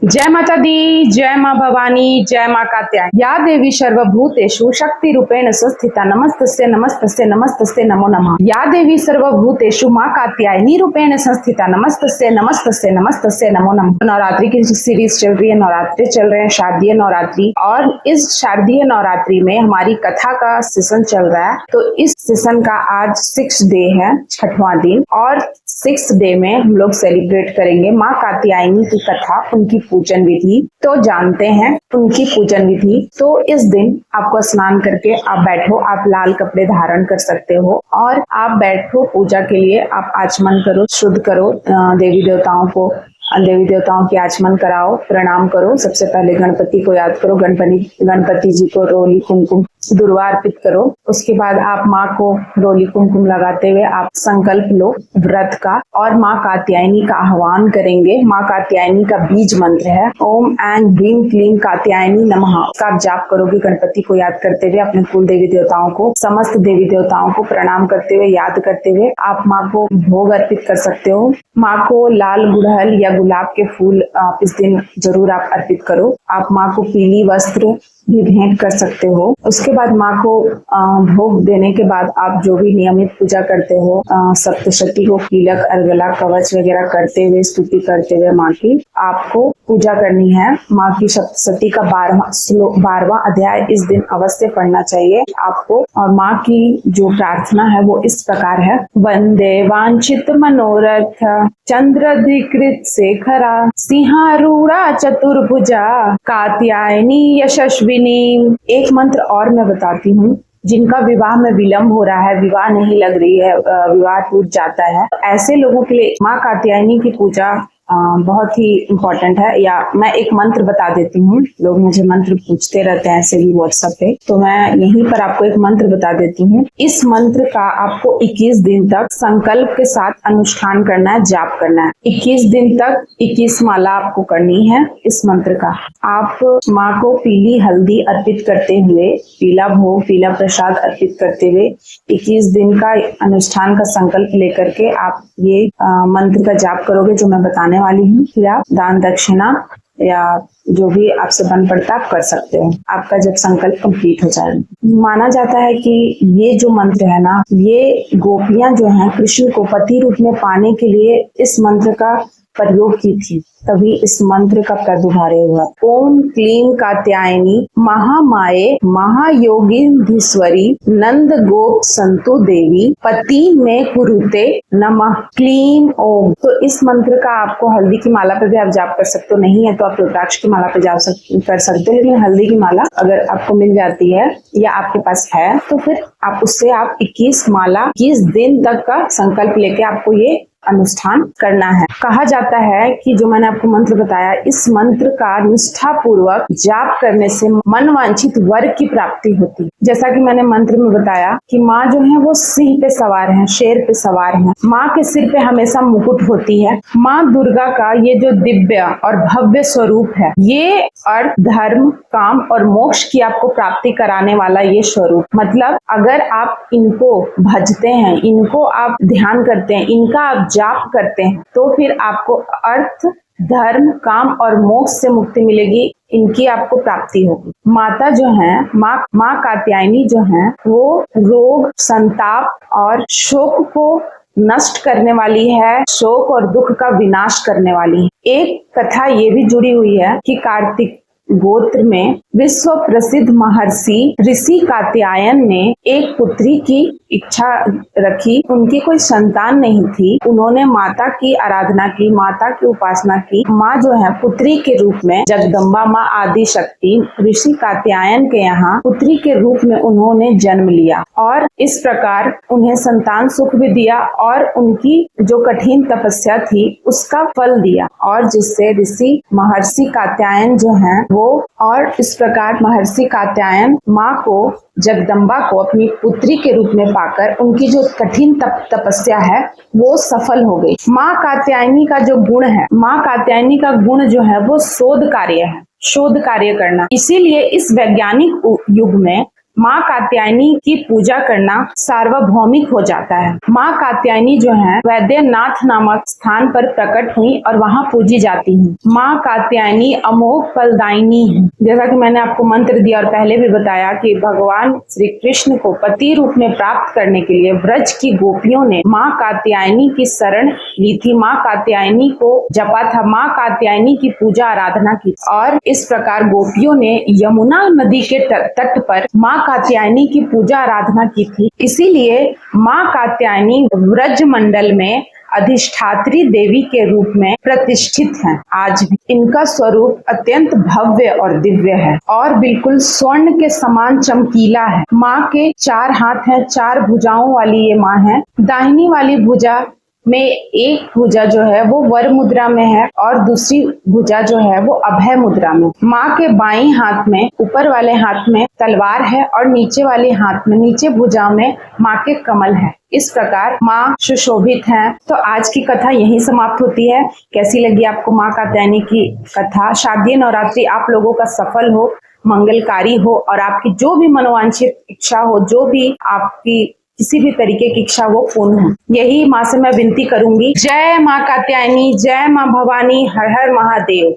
जय माता दी, जय माँ भवानी, जय माँ कात्यायनी। या देवी सर्वभूतेषु शक्ति रूपेण संस्थिता नमस्तस्यै नमस्तस्यै नमस्तस्यै नमो नमः। या देवी सर्वभूतेषु माँ कात्यायनी रूपेण संस्थिता नमस्तस्यै नमस्तस्यै नमस्तस्यै नमो नमः। नवरात्रि की सीरीज चल रही है, नवरात्रि चल रहे हैं, शारदीय नवरात्रि, और इस शारदीय नवरात्रि में हमारी कथा का सेशन चल रहा है। तो इस सेशन का आज 6th डे है, 6वां दिन, और 6th डे में हम लोग सेलिब्रेट करेंगे माँ कात्यायनी की कथा, उनकी पूजन विधि। तो जानते हैं उनकी पूजन विधि। तो इस दिन आपको स्नान करके आप बैठो, आप लाल कपड़े धारण कर सकते हो और आप बैठो पूजा के लिए। आप आचमन करो, शुद्ध करो, देवी देवताओं की आचमन कराओ, प्रणाम करो। सबसे पहले गणपति को याद करो, गणपति जी को रोली कुमकुम दुर्वा अर्पित करो। उसके बाद आप माँ को रोली कुमकुम लगाते हुए आप संकल्प लो व्रत का, और माँ कात्यायनी का आह्वान करेंगे। माँ कात्यायनी का बीज मंत्र है ओम ऐं ह्रीं क्लीं कात्यायनी नमः। उसका आप जाप करोगे गणपति को याद करते हुए, अपने कुल देवी देवताओं को, समस्त देवी देवताओं को प्रणाम करते हुए, याद करते हुए आप माँ को भोग अर्पित कर सकते हो। माँ को लाल गुड़हल या गुलाब के फूल आप इस दिन जरूर आप अर्पित करो। आप माँ को पीली वस्त्र भी भेंट कर सकते हो। उसके बाद माँ को भोग देने के बाद आप जो भी नियमित पूजा करते हो, सप्तशती को कीलक, अर्गला, कवच वगैरह करते हुए, स्तुति करते हुए माँ की आपको पूजा करनी है। माँ की सप्तशती का 12वां अध्याय इस दिन अवश्य पढ़ना चाहिए आपको। और माँ की जो प्रार्थना है वो इस प्रकार है। वंदे वांछित मनोरथ चंद्रधिकृत शेखरा सिंहारूढ़ा चतुर्भुजा कात्यायनी यशस्विनी। एक मंत्र और मैं बताती हूँ। जिनका विवाह में विलंब हो रहा है, विवाह नहीं लग रही है, विवाह टूट जाता है, ऐसे लोगों के लिए माँ कात्यायनी की पूजा बहुत ही इम्पोर्टेंट है। या मैं एक मंत्र बता देती हूँ, लोग मुझे मंत्र पूछते रहते हैं ऐसे भी व्हाट्सएप पे, तो मैं यहीं पर आपको एक मंत्र बता देती हूँ। इस मंत्र का आपको 21 दिन तक संकल्प के साथ अनुष्ठान करना है, जाप करना है। 21 दिन तक 21 माला आपको करनी है इस मंत्र का। आप माँ को पीली हल्दी अर्पित करते हुए, पीला भोग, पीला प्रसाद अर्पित करते हुए 21 दिन का अनुष्ठान का संकल्प लेकर के आप ये मंत्र का जाप करोगे जो मैं बताने वाली हूँ। फिर आप दान दक्षिणा या जो भी आपसे बन पड़ता आप कर सकते हो, आपका जब संकल्प कंप्लीट हो जाए। माना जाता है कि ये जो मंत्र है ना, ये गोपियां जो हैं कृष्ण को पति रूप में पाने के लिए इस मंत्र का प्रयोग की थी, तभी इस मंत्र का प्रादुर्भाव हुआ। ओम क्लीं कात्यायनी महामाये महायोगीधीश्वरी नंद गोप संतु देवी पति में कुरुते नमः क्लीं ओम। तो इस मंत्र का आपको हल्दी की माला पे भी आप जाप कर सकते हो, नहीं है तो आप रुद्राक्ष की माला पे जाप कर सकते हो। लेकिन हल्दी की माला अगर आपको मिल जाती है या आपके पास है तो फिर आप उससे आप 21 माला 21 दिन तक का संकल्प लेके आपको ये अनुष्ठान करना है। कहा जाता है कि जो मैंने आपको मंत्र बताया, इस मंत्र का निष्ठा पूर्वक जाप करने से मनवांछित वर की प्राप्ति होती है। जैसा कि मैंने मंत्र में बताया कि माँ जो है वो सिंह पे सवार है, शेर पे सवार है। माँ के सिर पे हमेशा मुकुट होती है। माँ दुर्गा का ये जो दिव्य और भव्य स्वरूप है, ये अर्थ, धर्म, काम और मोक्ष की आपको प्राप्ति कराने वाला ये स्वरूप। मतलब अगर आप इनको भजते हैं, इनको आप ध्यान करते हैं, इनका आप जाप करते हैं, तो फिर आपको अर्थ, धर्म, काम और मोक्ष से मुक्ति मिलेगी, इनकी आपको प्राप्ति होगी। माता जो है, माँ कात्यायनी जो है, वो रोग, संताप और शोक को नष्ट करने वाली है, शोक और दुख का विनाश करने वाली है। एक कथा ये भी जुड़ी हुई है कि कार्तिक गोत्र में विश्व प्रसिद्ध महर्षि ऋषि कात्यायन ने एक पुत्री की इच्छा रखी। उनकी कोई संतान नहीं थी। उन्होंने माता की आराधना की, माता की उपासना की। माँ जो है पुत्री के रूप में, जगदम्बा माँ आदि शक्ति ऋषि कात्यायन के यहाँ पुत्री के रूप में उन्होंने जन्म लिया, और इस प्रकार उन्हें संतान सुख भी दिया और उनकी जो कठिन तपस्या थी उसका फल दिया, और जिससे ऋषि महर्षि कात्यायन जो है वो, और इस प्रकार महर्षि कात्यायन माँ को, जगदम्बा को अपनी पुत्री के रूप में पाकर उनकी जो कठिन तपस्या है वो सफल हो गई। माँ कात्यायनी का जो गुण है, माँ कात्यायनी का गुण जो है वो शोध कार्य है, शोध कार्य करना। इसीलिए इस वैज्ञानिक युग में माँ कात्यायनी की पूजा करना सार्वभौमिक हो जाता है। माँ कात्यायनी जो है वैद्यनाथ नामक स्थान पर प्रकट हुई और वहाँ पूजी जाती हैं। माँ कात्यायनी अमोघ फलदायिनी है। जैसा कि मैंने आपको मंत्र दिया और पहले भी बताया कि भगवान श्री कृष्ण को पति रूप में प्राप्त करने के लिए ब्रज की गोपियों ने माँ कात्यायनी की शरण ली थी, माँ कात्यायनी को जपा था, माँ कात्यायनी की पूजा आराधना की और इस प्रकार गोपियों ने यमुना नदी के तट पर माँ कात्यायनी की पूजा आराधना की थी। इसीलिए माँ कात्यायनी व्रज मंडल में अधिष्ठात्री देवी के रूप में प्रतिष्ठित हैं। आज भी इनका स्वरूप अत्यंत भव्य और दिव्य है और बिल्कुल स्वर्ण के समान चमकीला है। माँ के 4 हाथ हैं, 4 भुजाओं वाली ये माँ है। दाहिनी वाली भुजा में एक भुजा जो है वो वर मुद्रा में है और दूसरी भुजा जो है वो अभय मुद्रा में। माँ के बाएं हाथ में, ऊपर वाले हाथ में तलवार है और नीचे वाले हाथ में, नीचे भुजा में माँ के कमल है। इस प्रकार माँ सुशोभित हैं। तो आज की कथा यहीं समाप्त होती है। कैसी लगी आपको माँ कात्यायनी की कथा? शारदीय नवरात्रि आप लोगों का सफल हो, मंगलकारी हो और आपकी जो भी मनोवांछित इच्छा हो, जो भी आपकी किसी भी तरीके की इच्छा वो पूर्ण हो, यही माँ से मैं विनती करूंगी। जय माँ कात्यायनी, जय माँ भवानी, हर हर महादेव।